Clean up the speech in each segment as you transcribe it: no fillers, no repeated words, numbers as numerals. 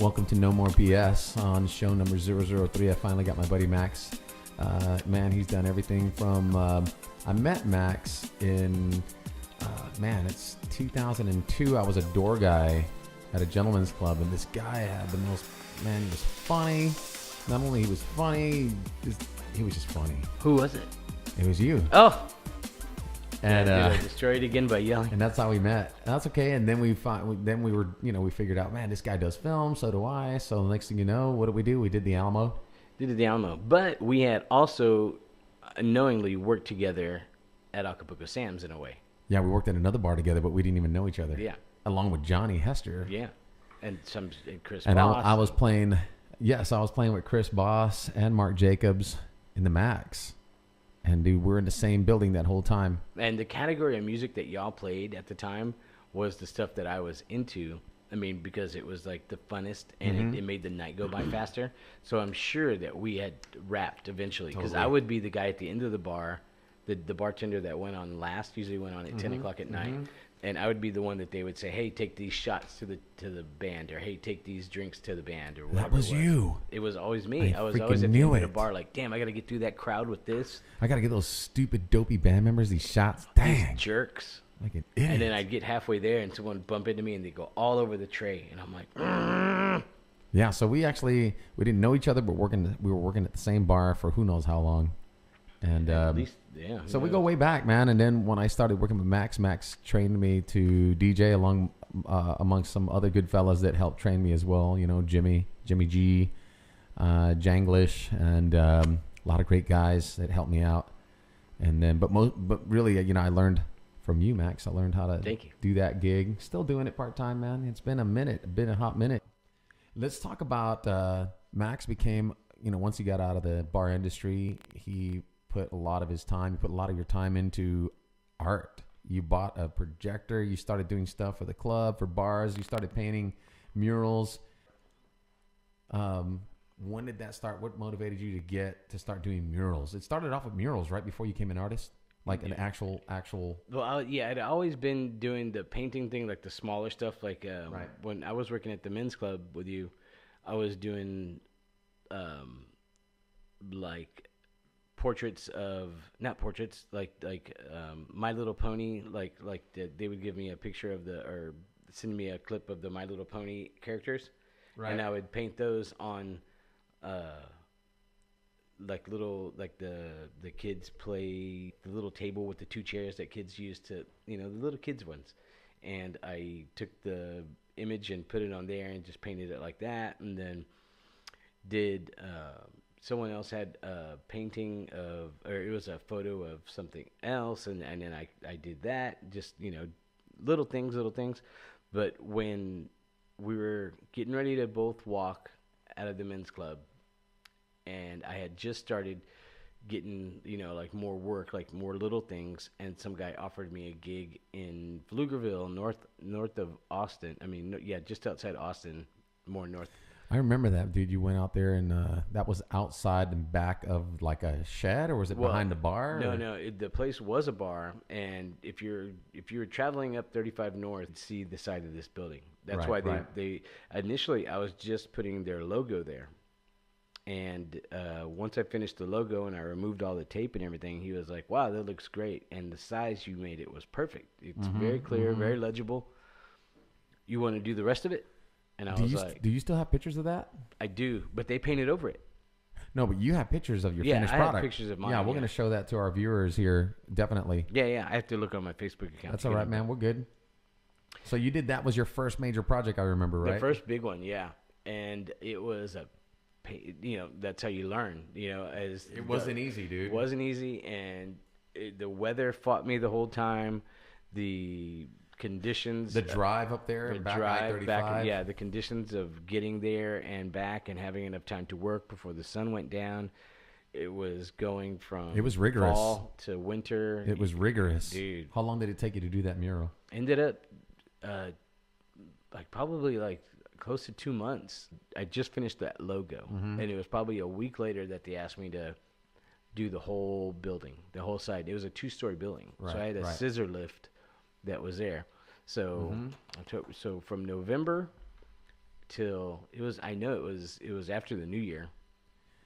Welcome to No More BS on show number 003. I finally got my buddy Max. Man, he's done everything from... I met Max in... it's 2002. I was a door guy at a gentleman's club, and this guy had the most... Man, he was funny. Not only he was funny, he was just funny. Who was it? It was you. Oh! And I destroyed it again by yelling. And that's how we met. And that's okay. And then we figured out, man, this guy does film, so do I. So the next thing you know, what did we do? We did the Alamo. But we had also knowingly worked together at Acapulco Sam's in a way. Yeah, we worked at another bar together, but we didn't even know each other. Yeah. Along with Johnny Hester. Yeah. And Chris and Boss. I was playing with Chris Boss and Mark Jacobs in the Max. And dude, we're in the same building that whole time. And the category of music that y'all played at the time was the stuff that I was into. I mean, because it was like the funnest, and it made the night go by faster. So I'm sure that we had rapped eventually. Because I would be the guy at the end of the bar, the bartender that went on last, usually went on at 10 o'clock at night. And I would be the one that they would say, hey, take these shots to the band, or hey, take these drinks to the band, or whatever. That was you. It was always me. I was freaking always at the knew end of it. the bar like, damn, I got to get through that crowd with this. I got to get those stupid, dopey band members these shots. Dang. These jerks. Like an idiot. And then I'd get halfway there, and someone would bump into me, and they'd go all over the tray. And I'm like, "Grr." Yeah, so we didn't know each other, but we were working at the same bar for who knows how long. And at least, yeah. so we go way back, man. And then when I started working with Max trained me to DJ amongst some other good fellas that helped train me as well. You know, Jimmy G, Janglish, and a lot of great guys that helped me out. And then, but really, you know, I learned from you, Max. I learned how to do that gig. Still doing it part time, man. It's been a hot minute. Let's talk about Max became, you know, once he got out of the bar industry, he put a lot of your time into art. You bought a projector. You started doing stuff for the club, for bars. You started painting murals. When did that start? What motivated you to start doing murals? It started off with murals, right, before you became an artist? Like an actual. Well, I'd always been doing the painting thing, like the smaller stuff. Like when I was working at the men's club with you, I was doing like portraits of My Little Pony. Like they would give me a picture of or send me a clip of the My Little Pony characters, right? And I would paint those on. Like the kids play the little table with the two chairs that kids use to, you know, the little kids ones. And I took the image and put it on there and just painted it like that. And then someone else had a painting or it was a photo of something else. And then I did that, just, you know, little things. But when we were getting ready to both walk out of the men's club, and I had just started getting, you know, like more work, like more little things, and some guy offered me a gig in Pflugerville, north of Austin. I mean, just outside Austin, more north. I remember that, dude. You went out there, and that was outside and back of like a shed, or was it behind the bar? No. The place was a bar, and if you're traveling up 35 North, you'd see the side of this building. That's why they initially I was just putting their logo there. And once I finished the logo and I removed all the tape and everything, he was like, wow, that looks great. And the size you made it was perfect. It's very clear, very legible. You want to do the rest of it? And I was like... Do you still have pictures of that? I do, but they painted over it. No, but you have pictures of your finished product. Yeah, I have pictures of mine. Yeah, we're going to show that to our viewers here, definitely. Yeah, I have to look on my Facebook account. That's all right, man. We're good. So you did that was your first major project, I remember, right? The first big one, yeah. And it was you know, that's how you learn, you know. It wasn't easy, dude. It wasn't easy, and the weather fought me the whole time. The conditions, the drive up there, back, the conditions of getting there and back and having enough time to work before the sun went down. It was going from rigorous. Fall to winter. It was rigorous, dude. How long did it take you to do that mural? Ended up probably close to 2 months. I just finished that logo, and it was probably a week later that they asked me to do the whole building, the whole side. It was a 2-story building, so I had a scissor lift that was there. So so from November till it was. I know it was after the New Year.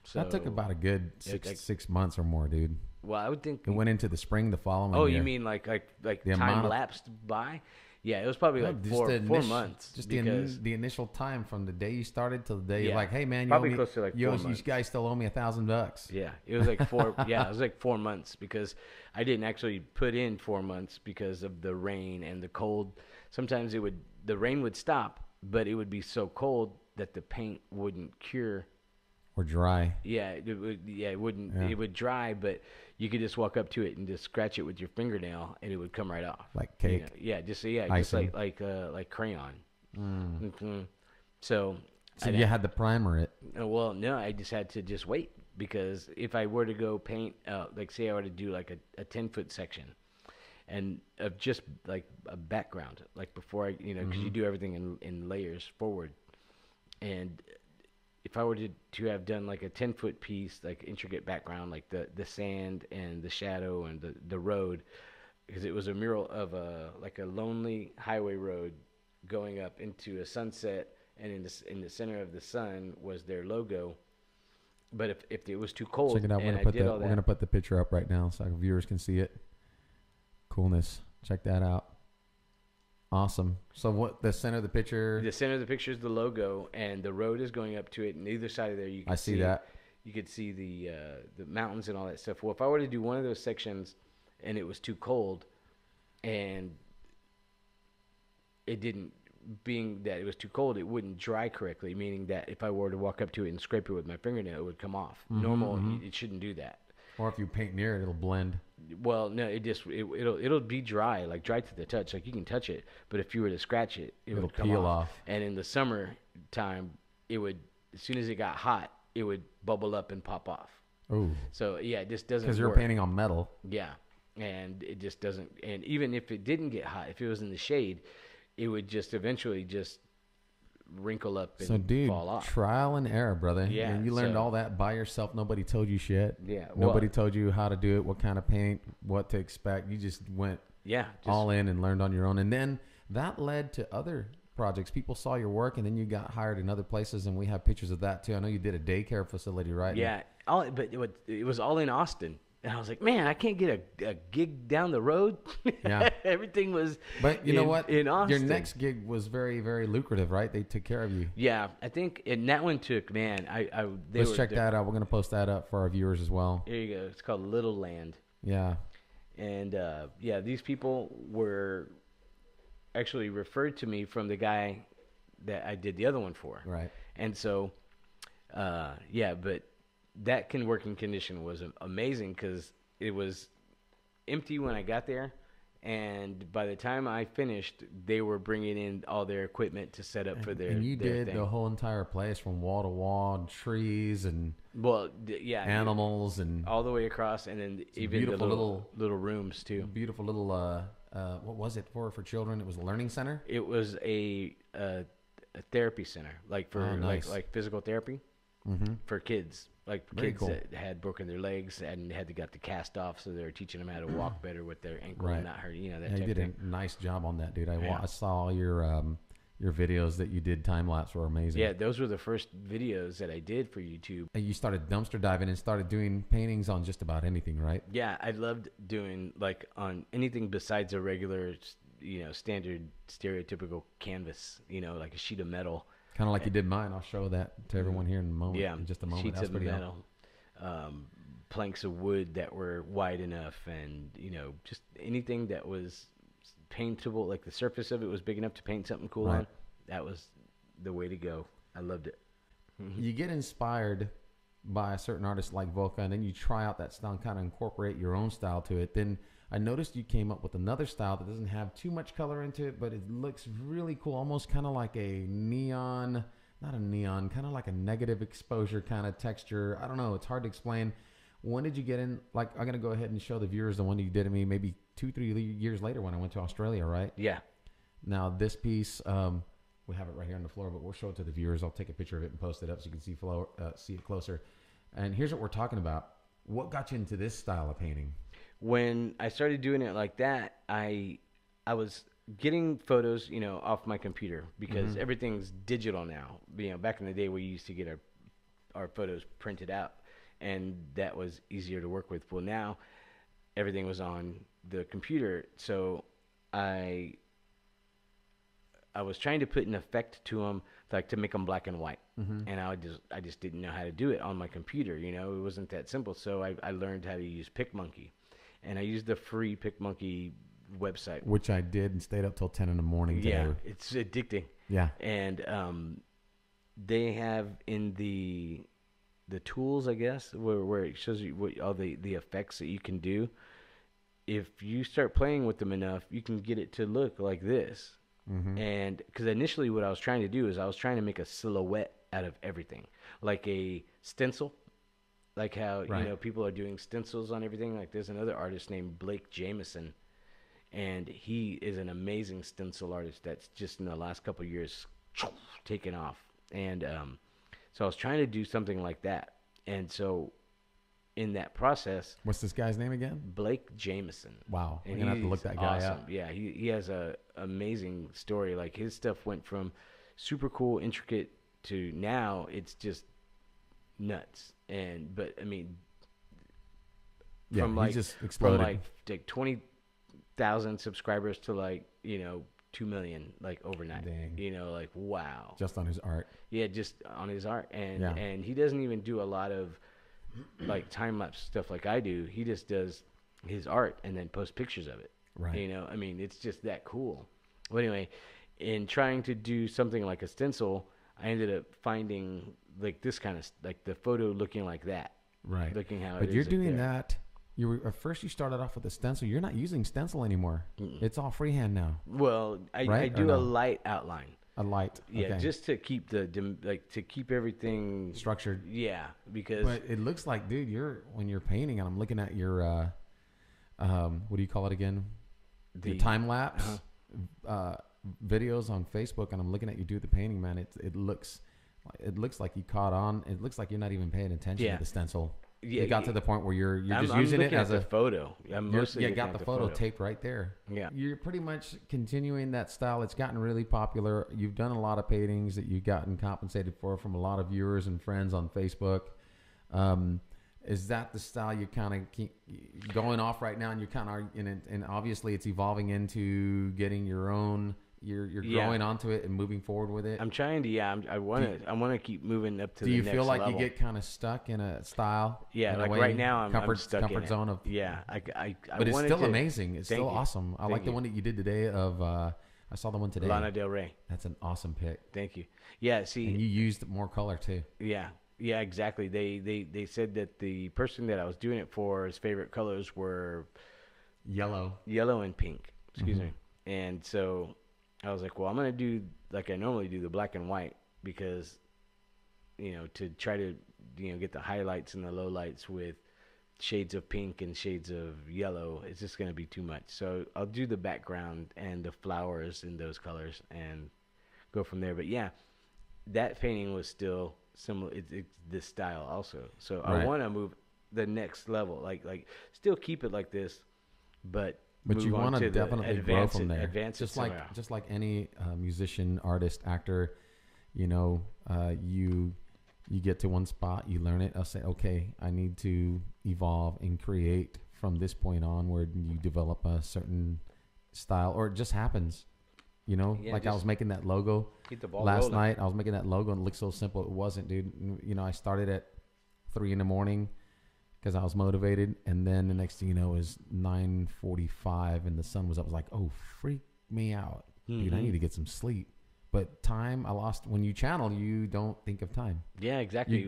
So That took about a good like, 6 months or more, dude. well, I would think. It went into the spring the following Oh, year. you mean like The time amount of- lapsed by? Yeah, it was probably No, like just 4 months. Just because the initial time from the day you started till the day you're Yeah, like, hey man, probably close to like you 4 months. guys still owe me $1,000. yeah, it was like 4. Yeah, it was like 4 months because I didn't actually put in 4 months because of the rain and the cold. Sometimes the rain would stop, but it would be so cold that the paint wouldn't cure. Or dry. Yeah, it wouldn't. Yeah. It would dry, but you could just walk up to it and just scratch it with your fingernail, and it would come right off. Like You cake. know? Yeah, just Icing. like crayon. Mm-hmm. So So you had to primer it. well, no, I just had to just wait because if I were to go paint, like say I were to do like a 10-foot section, and of just like a background, like before I, because you do everything in layers forward, and if I were to have done like a 10-foot piece, like intricate background, like the sand and the shadow and the road, because it was a mural of a lonely highway road going up into a sunset, and in the center of the sun was their logo. But if it was too cold, Check it out. and We're gonna put the picture up right now so our viewers can see it. Coolness. Check that out. Awesome. So what the center of the picture? the center of the picture is the logo, and the road is going up to it, and either side of there you can I see that. You could see the mountains and all that stuff. Well, if I were to do one of those sections and it was too cold, and it didn't, being that it was too cold, it wouldn't dry correctly, meaning that if I were to walk up to it and scrape it with my fingernail, it would come off. Normal, it shouldn't do that. Or if you paint near it, it'll blend. Well, no, it'll be dry, like dry to the touch. Like you can touch it, but if you were to scratch it, It'll would come peel off. off. And in the summer time, it would, as soon as it got hot, it would bubble up and pop off. Ooh. So yeah, it just doesn't. Because you're work. painting on metal. Yeah, and it just doesn't. And even if it didn't get hot, if it was in the shade, it would just eventually just wrinkle up and So, dude, fall off. trial and error, brother. Yeah, And you learned so- all that by yourself. Nobody told you shit. Yeah, Nobody well- told you how to do it, what kind of paint, what to expect. You just went Yeah, just, all in and learned on your own. And then that led to other projects. People saw your work, and then you got hired in other places, and we have pictures of that too. I know you did a daycare facility, right? yeah. But it was all in Austin, and I was like, man, I can't get a gig down the road. Yeah. Everything was. But you know what? In Austin, Your next gig was very, very lucrative, right? They took care of you. Yeah, I think, and that one took, man. Let's check that out. We're going to post that up for our viewers as well. Here you go. It's called Little Land. Yeah. And yeah, these people were actually referred to me from the guy that I did the other one for. Right. And so, yeah, but that working condition was amazing because it was empty when I got there. And by the time I finished, they were bringing in all their equipment to set up for their And you their did thing. the whole entire place from wall to wall, and trees and Well, yeah, animals and all the way across, and then even the beautiful little rooms too. beautiful little what was it for children? It was a learning center. It was a therapy center, like for nice. like physical therapy for kids, like Very kids cool. that had broken their legs and had to got the cast off, so they were teaching them how to walk better with their ankle Right. and not hurt. You know that Yeah, you type did of thing. a nice job on that, dude. Yeah. I saw all your videos that you did time lapse were amazing. Yeah, those were the first videos that I did for YouTube. And you started dumpster diving and started doing paintings on just about anything, right? Yeah, I loved doing like on anything besides a regular, standard stereotypical canvas. Like a sheet of metal. Kind of like you did mine. I'll show that to everyone here in a moment. Yeah, In just a moment. sheets That's of pretty metal, planks of wood that were wide enough, and just anything that was paintable, like the surface of it was big enough to paint something cool Right. on. That was the way to go. I loved it. You get inspired by a certain artist like Volca, and then you try out that style and kind of incorporate your own style to it. Then I noticed you came up with another style that doesn't have too much color into it, but it looks really cool, almost kind of like a neon, not a neon, kind of like a negative exposure kind of texture. I don't know. It's hard to explain. When did you get in? Like, I'm going to go ahead and show the viewers the one you did to me maybe 2-3 years later when I went to Australia, right? Yeah. Now, this piece, we have it right here on the floor, but we'll show it to the viewers. I'll take a picture of it and post it up so you can see it closer. And here's what we're talking about. What got you into this style of painting? When I started doing it like that, I was getting photos, off my computer because everything's digital now. Back in the day we used to get our photos printed out, and that was easier to work with. Well, now everything was on the computer, so I was trying to put an effect to them, like to make them black and white, and I just didn't know how to do it on my computer. It wasn't that simple. So I learned how to use PicMonkey, and I used the free PicMonkey website, which I did and stayed up till 10 in the morning. Yeah, it's addicting. Yeah, and they have in the tools, I guess, where it shows you all the effects that you can do. If you start playing with them enough, you can get it to look like this. And because initially what I was trying to do is I was trying to make a silhouette out of everything, like a stencil, like how people are doing stencils on everything. Like there's another artist named Blake Jameson, and he is an amazing stencil artist that's just in the last couple of years taken off. And so I was trying to do something like that, and so in that process, what's this guy's name again? Blake Jameson. Wow, I'm gonna have to look that guy awesome. up. Yeah, he has a amazing story. Like his stuff went from super cool, intricate to now it's just nuts. But I mean, yeah, from he just exploded. From like 20,000 subscribers to 2 million overnight. Dang. Like wow. Just on his art. Yeah, just on his art, and he doesn't even do a lot of time lapse stuff like I do. He just does his art and then posts pictures of it. Right. I mean, it's just that cool. Well, anyway, in trying to do something like a stencil, I ended up finding this kind of the photo looking like that. Right. Looking how. But you're doing that. At first you started off with a stencil. You're not using stencil anymore. It's all freehand now. Well, I do a light outline. A light. Yeah, okay. just to keep to keep everything structured. Yeah, because. But it looks like, dude, when you're painting, and I'm looking at your, what do you call it again? Your time lapse videos on Facebook, and I'm looking at you do the painting, man. It looks like you caught on. It looks like you're not even paying attention to the stencil. Yeah, it got to the point where you're just using it as a photo. I'm mostly got the photo taped right there. Yeah, you're pretty much continuing that style. It's gotten really popular. You've done a lot of paintings that you've gotten compensated for from a lot of viewers and friends on Facebook. Is that the style you kind of keep going off right now? And you're kind of and obviously it's evolving into getting your own. You're growing onto it and moving forward with it. I'm trying to. Yeah, I want to keep moving up to the next level. Do you feel like you get kind of stuck in a style? Yeah, like right now I'm stuck in comfort zone of. Yeah, but it's still amazing. It's still awesome. I like the one that you did today of. I saw the one today. Lana Del Rey. That's an awesome pick. Thank you. Yeah, see. And you used more color too. Yeah, exactly. They said that the person that I was doing it for, his favorite colors were yellow and pink. Excuse me. And so I was like, well, I'm going to do like I normally do, the black and white, because, to try to, get the highlights and the lowlights with shades of pink and shades of yellow, it's just going to be too much. So I'll do the background and the flowers in those colors and go from there. But yeah, that painting was still similar. It's this style also. So I want to move the next level, like still keep it like this, but you want to definitely grow from there. Just like any musician, artist, actor, you get to one spot, you learn it. I'll say, okay, I need to evolve and create from this point on, where you develop a certain style, or it just happens. I was making that logo last night. I was making that logo and it looked so simple. It wasn't, dude. I started at 3 a.m. because I was motivated, and then the next thing you know is 9:45 and the sun was up. I was like, oh, freak me out. Dude, I need to get some sleep. But time I lost. When you channel, you don't think of time. Yeah, exactly.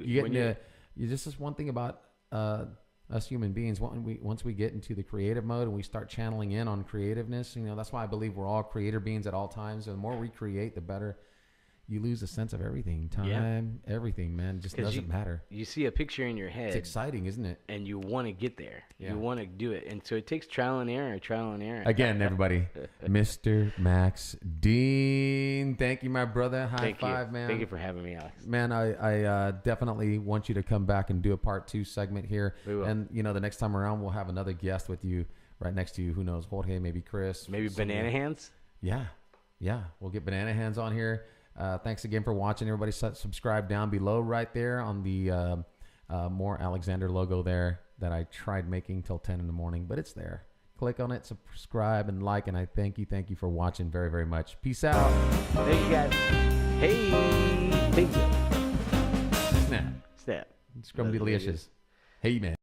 This is one thing about us human beings. Once we get into the creative mode and we start channeling in on creativeness, that's why I believe we're all creator beings at all times. And the more we create, the better. You lose a sense of everything, time, everything, man. It just doesn't matter. You see a picture in your head. It's exciting, isn't it? And you want to get there. Yeah. You want to do it. And so it takes trial and error. Again, everybody, Mr. Max Dean. Thank you, my brother. High five, man. Thank you for having me, Alex. Man, I definitely want you to come back and do a part 2 segment here. We will. And, the next time around, we'll have another guest with you right next to you. Who knows? Jorge, maybe Chris. Maybe Banana Hands? Yeah. We'll get Banana Hands on here. Thanks again for watching. Everybody subscribe down below right there on the More Alexander logo there that I tried making till 10 in the morning, but it's there. Click on it, subscribe, and like, and I thank you for watching very, very much. Peace out. Thank you guys. Hey, thank you. Snap. Snap. Scrum delicious. Hey, man.